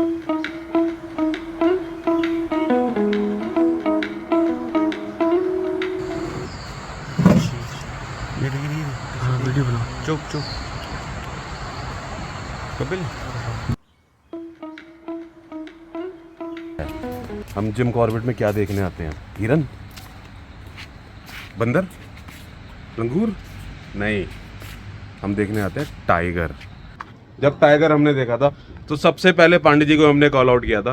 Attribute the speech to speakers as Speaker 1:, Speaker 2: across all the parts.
Speaker 1: हाँ वीडियो बनाओ। चुप चुप कपिल।
Speaker 2: हम जिम कॉर्बेट में क्या देखने आते हैं? हिरन, बंदर, लंगूर? नहीं, हम देखने आते हैं टाइगर। जब टाइगर हमने देखा था तो सबसे पहले पांडे जी को हमने कॉल आउट किया था।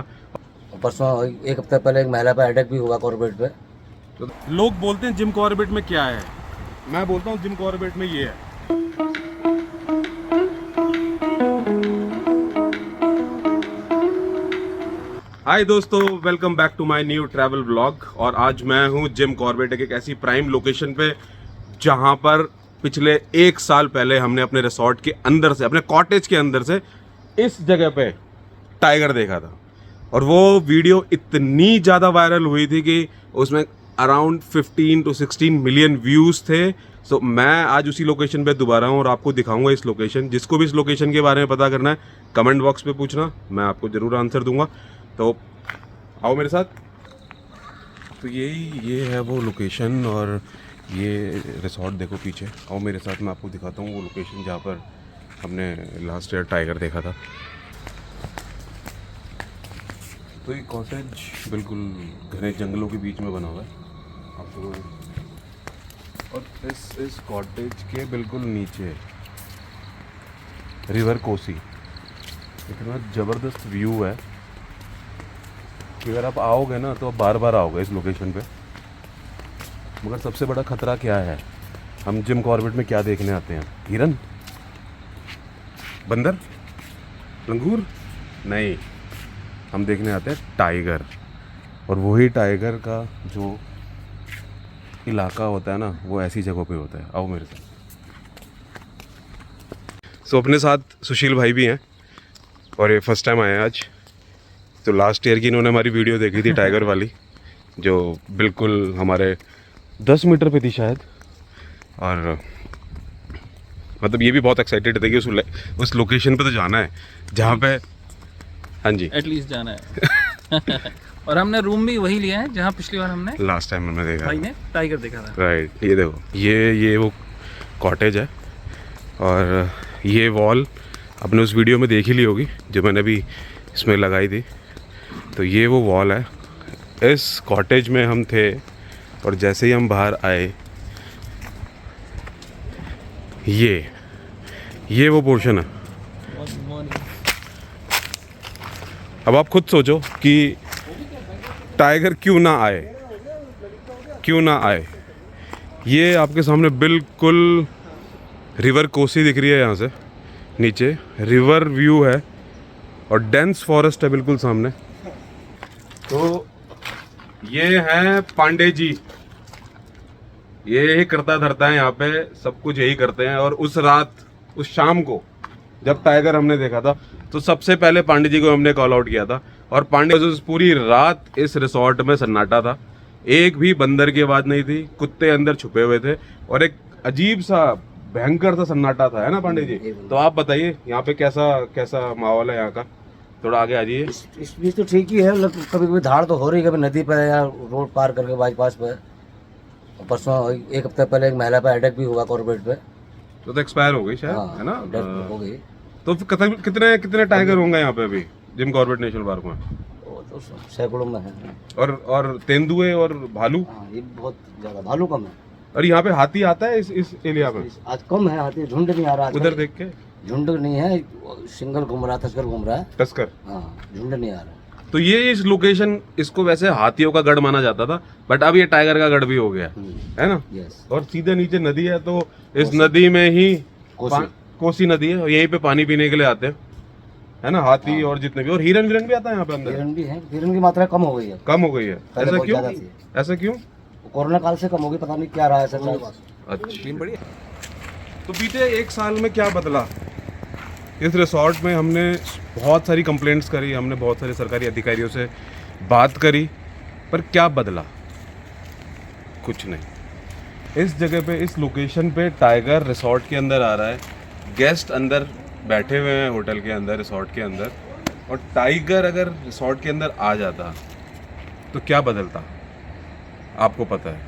Speaker 3: परसों एक हफ्ते पहले एक महिला पर अटैक भी हुआ कॉर्बेट पे।
Speaker 2: तो लोग बोलते हैं जिम कॉर्बेट में क्या है, मैं बोलता हूँ जिम कॉर्बेट में ये है। हाय दोस्तों, welcome back to my new travel vlog. और आज मैं हूँ जिम कॉर्बेट एक ऐसी प्राइम लोकेशन पे जहाँ पर पिछले 1 साल पहले हमने अपने रिसोर्ट के अंदर से, अपने कॉटेज के अंदर से इस जगह पे टाइगर देखा था। और वो वीडियो इतनी ज़्यादा वायरल हुई थी कि उसमें अराउंड 15 to 16 मिलियन व्यूज़ थे। सो मैं आज उसी लोकेशन पे दोबारा हूँ और आपको दिखाऊंगा इस लोकेशन। जिसको भी इस लोकेशन के बारे में पता करना है कमेंट बॉक्स पे पूछना, मैं आपको ज़रूर आंसर दूंगा। तो आओ मेरे साथ। तो ये है वो लोकेशन और ये रिसोर्ट देखो पीछे। आओ मेरे साथ, मैं आपको दिखाता हूँ वो लोकेशन जहाँ पर हमने लास्ट ईयर टाइगर देखा था। तो ये कॉटेज बिल्कुल घने जंगलों के बीच में बना हुआ है आपको। और इस कॉटेज के बिल्कुल नीचे रिवर कोसी। इतना ज़बरदस्त व्यू है कि अगर आप आओगे ना तो आप बार बार आओगे इस लोकेशन पे। मगर सबसे बड़ा खतरा क्या है, हम जिम कॉर्बेट में क्या देखने आते हैं? हिरन, बंदर, लंगूर? नहीं, हम देखने आते हैं टाइगर। और वही टाइगर का जो इलाका होता है ना, वो ऐसी जगहों पे होता है। आओ मेरे साथ। सो अपने साथ सुशील भाई भी हैं और ये फर्स्ट टाइम आए हैं आज। तो लास्ट ईयर की इन्होंने हमारी वीडियो देखी थी टाइगर वाली, जो बिल्कुल हमारे 10 मीटर पे थी शायद। और मतलब ये भी बहुत एक्साइटेड थे कि उस लोकेशन पे तो जाना है जहाँ पे, हाँ जी,
Speaker 1: एटलीस्ट जाना है। और हमने रूम भी वही लिया है जहाँ पिछली बार हमने
Speaker 2: लास्ट टाइम हमने देखा
Speaker 1: भाई ने टाइगर देखा था।
Speaker 2: राइट। ये देखो, ये वो कॉटेज है और ये वॉल आपने उस वीडियो में देख ही ली होगी जो मैंने अभी इसमें लगाई थी। तो ये वो वॉल है। इस कॉटेज में हम थे और जैसे ही हम बाहर आए, ये वो पोर्शन है। अब आप खुद सोचो कि टाइगर क्यों ना आए। ये आपके सामने बिल्कुल रिवर कोसी दिख रही है, यहाँ से नीचे रिवर व्यू है और डेंस फॉरेस्ट है बिल्कुल सामने। तो ये हैं पांडे जी, ये करता धरता है यहाँ पे, सब कुछ यही करते हैं। और उस शाम को जब टाइगर हमने देखा था तो सबसे पहले पांडे जी को हमने कॉल आउट किया था। और पांडे पूरी रात इस रिसोर्ट में सन्नाटा था, एक भी बंदर की आवाज़ नहीं थी, कुत्ते अंदर छुपे हुए थे और एक अजीब सा भयंकर सा सन्नाटा था, है ना पांडे जी? तो आप बताइए यहाँ पे कैसा माहौल है यहाँ का, थोड़ा आगे आ जाइए।
Speaker 3: इस बीच तो ठीक ही है, कभी कभी धाड़ तो हो रही है, कभी नदी पे या रोड पार करके बाईपास पे। परसों एक हफ्ते पहले एक महिला पर अटैक भी हुआ कॉर्बेट पे।
Speaker 2: तो एक्सपायर हो गई शायद, है ना?
Speaker 3: हो गई।
Speaker 2: तो कितने टाइगर होंगे यहाँ पे अभी जिम कॉर्बेट नेशनल पार्क में?
Speaker 3: वो तो सैकड़ों में है।
Speaker 2: और तेंदुए और भालू?
Speaker 3: हाँ, ये बहुत ज्यादा, भालू कम है।
Speaker 2: और यहाँ पे हाथी आता है इस एरिया में?
Speaker 3: आज कम है हाथी, झुंड नहीं आ रहा।
Speaker 2: उधर देख के
Speaker 3: झुंड नहीं है, सिंगल घूम रहा, तस्कर घूम रहा है।
Speaker 2: तस्कर?
Speaker 3: हाँ, झुंड नहीं आ रहा।
Speaker 2: तो ये इस लोकेशन, इसको वैसे हाथियों का गढ़ माना जाता था, बट अब ये टाइगर का गढ़ भी हो गया, है ना?
Speaker 3: यस।
Speaker 2: और सीधे नीचे नदी है, तो इस नदी में ही कोसी नदी है और यहीं पे पानी पीने के लिए आते हैं, है ना? हाथी और जितने भी, और हिरन भी आता है यहाँ पे अंदर?
Speaker 3: हिरन भी है, हिरन की मात्रा कम हो गई है।
Speaker 2: कम हो गई है? ऐसा क्यों?
Speaker 3: कोरोना काल से कम होगी, पता नहीं क्या रहा है सर।
Speaker 2: अच्छा, तो बीते 1 साल में क्या बदला? इस रिसोर्ट में हमने बहुत सारी कंप्लेंट्स करी, हमने बहुत सारे सरकारी अधिकारियों से बात करी, पर क्या बदला? कुछ नहीं। इस जगह पे, इस लोकेशन पे टाइगर रिसोर्ट के अंदर आ रहा है, गेस्ट अंदर बैठे हुए हैं होटल के अंदर, रिसोर्ट के अंदर, और टाइगर अगर रिसोर्ट के अंदर आ जाता तो क्या बदलता, आपको पता है।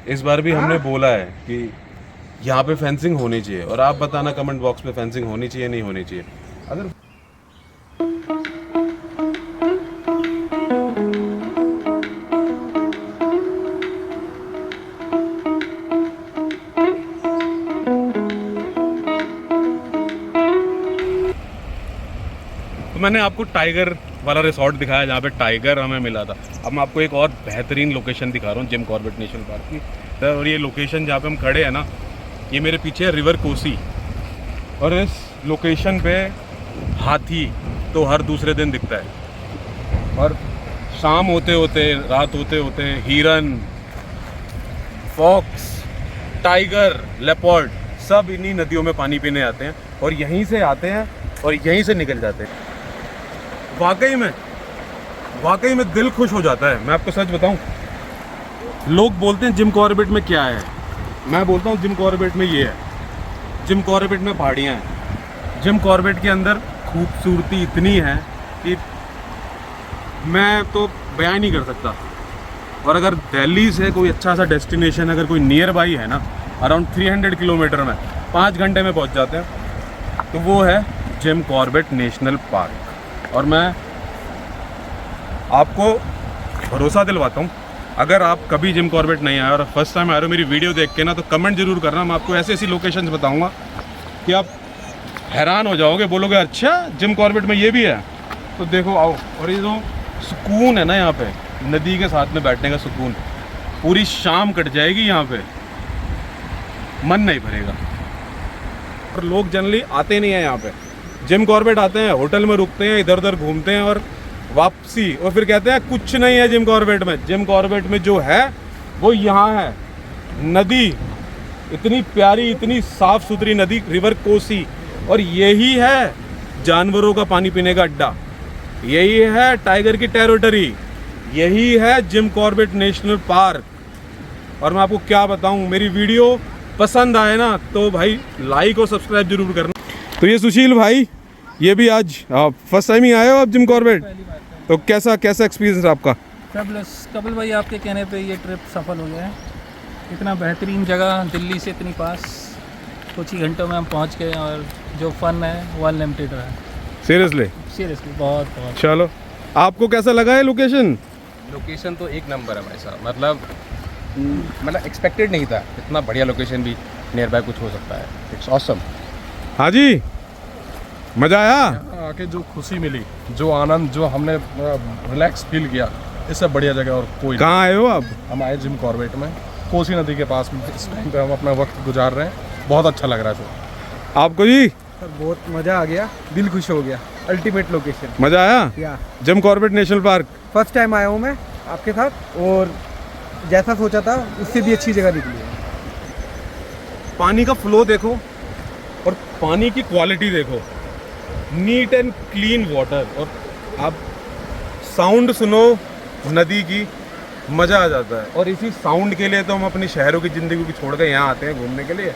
Speaker 2: इस बार भी हमने बोला है कि यहाँ पे फेंसिंग होनी चाहिए, और आप बताना कमेंट बॉक्स में फेंसिंग होनी चाहिए नहीं होनी चाहिए। अगर तो मैंने आपको टाइगर वाला रिसोर्ट दिखाया जहाँ पे टाइगर हमें मिला था। अब मैं आपको एक और बेहतरीन लोकेशन दिखा रहा हूँ, जिम कॉर्बेट नेशनल पार्क की। तो और ये लोकेशन जहाँ पे हम खड़े हैं ना, ये मेरे पीछे है रिवर कोसी, और इस लोकेशन पे हाथी तो हर दूसरे दिन दिखता है, और शाम होते होते, रात होते होते हिरन, फॉक्स, टाइगर, लेपर्ड सब इन्हीं नदियों में पानी पीने आते हैं, और यहीं से आते हैं और यहीं से निकल जाते हैं। वाकई में दिल खुश हो जाता है। मैं आपको सच बताऊं, लोग बोलते हैं जिम कॉर्बेट में क्या है, मैं बोलता हूं जिम कॉर्बेट में ये है। जिम कॉर्बेट में पहाड़ियाँ हैं। जिम कॉर्बेट के अंदर खूबसूरती इतनी है कि मैं तो बयान नहीं कर सकता। और अगर दिल्ली से कोई अच्छा सा डेस्टिनेशन अगर कोई नियर बाई है ना, अराउंड 300 किलोमीटर में 5 घंटे में पहुंच जाते हैं, तो वो है जिम कॉर्बेट नेशनल पार्क। और मैं आपको भरोसा दिलवाता हूँ, अगर आप कभी जिम कॉर्बेट नहीं आए और फर्स्ट टाइम आ रहे हो मेरी वीडियो देख के ना, तो कमेंट जरूर करना। मैं आपको ऐसी ऐसी लोकेशंस बताऊँगा कि आप हैरान हो जाओगे, बोलोगे अच्छा जिम कॉर्बेट में ये भी है। तो देखो आओ, और ये जो सुकून है ना यहाँ पे, नदी के साथ में बैठने का सुकून, पूरी शाम कट जाएगी यहाँ पे, मन नहीं भरेगा। और लोग जनरली आते नहीं हैं यहाँ पे, जिम कॉर्बेट आते हैं, होटल में रुकते हैं, इधर उधर घूमते हैं और वापसी, और फिर कहते हैं कुछ नहीं है जिम कॉर्बेट में। जिम कॉर्बेट में जो है वो यहाँ है, नदी, इतनी प्यारी, इतनी साफ सुथरी नदी, रिवर कोसी, और यही है जानवरों का पानी पीने का अड्डा, यही है टाइगर की टेरिटरी, यही है जिम कॉर्बेट नेशनल पार्क। और मैं आपको क्या बताऊं, मेरी वीडियो पसंद आए ना तो भाई लाइक और सब्सक्राइब जरूर करना। तो ये सुशील भाई, ये भी आज फर्स्ट टाइम ही आए हो आप जिम कॉर्बेट, तो कैसा एक्सपीरियंस आपका?
Speaker 1: कपिल भाई, आपके कहने पे ये ट्रिप सफल हो गया है। इतना बेहतरीन जगह, दिल्ली से इतनी पास, कुछ ही घंटों में हम पहुंच गए, और जो फन है वो अनलिमिटेड रहा है। सीरियसली बहुत।
Speaker 2: चलो, आपको कैसा लगा है लोकेशन?
Speaker 4: लोकेशन तो एक नंबर है भाई साहब, मतलब एक्सपेक्टेड नहीं था इतना बढ़िया लोकेशन भी नियर बाय कुछ हो सकता है। It's awesome.
Speaker 2: हाँ जी, मज़ा आया?
Speaker 5: यहाँ आके जो खुशी मिली, जो आनंद, जो हमने रिलैक्स फील किया, इससे बढ़िया जगह और कोई।
Speaker 2: कहाँ आए हो आप?
Speaker 5: हम आए जिम कॉर्बेट में, कोसी नदी के पास में। इस टाइम पे हम अपना वक्त गुजार रहे हैं, बहुत अच्छा लग रहा है सर।
Speaker 2: आपको जी?
Speaker 6: सर बहुत मज़ा आ गया, दिल खुश हो गया। Ultimate location.
Speaker 2: मज़ा आया?
Speaker 6: या
Speaker 2: Jim Corbett national park
Speaker 6: first time आया हूँ मैं आपके साथ, और जैसा सोचा था उससे भी अच्छी जगह निकली है।
Speaker 2: पानी का फ्लो देखो और पानी की क्वालिटी देखो, नीट एंड क्लीन वाटर, और आप साउंड सुनो नदी की, मज़ा आ जाता है। और इसी साउंड के लिए तो हम अपनी शहरों की ज़िंदगी को छोड़ कर यहाँ आते हैं घूमने के लिए।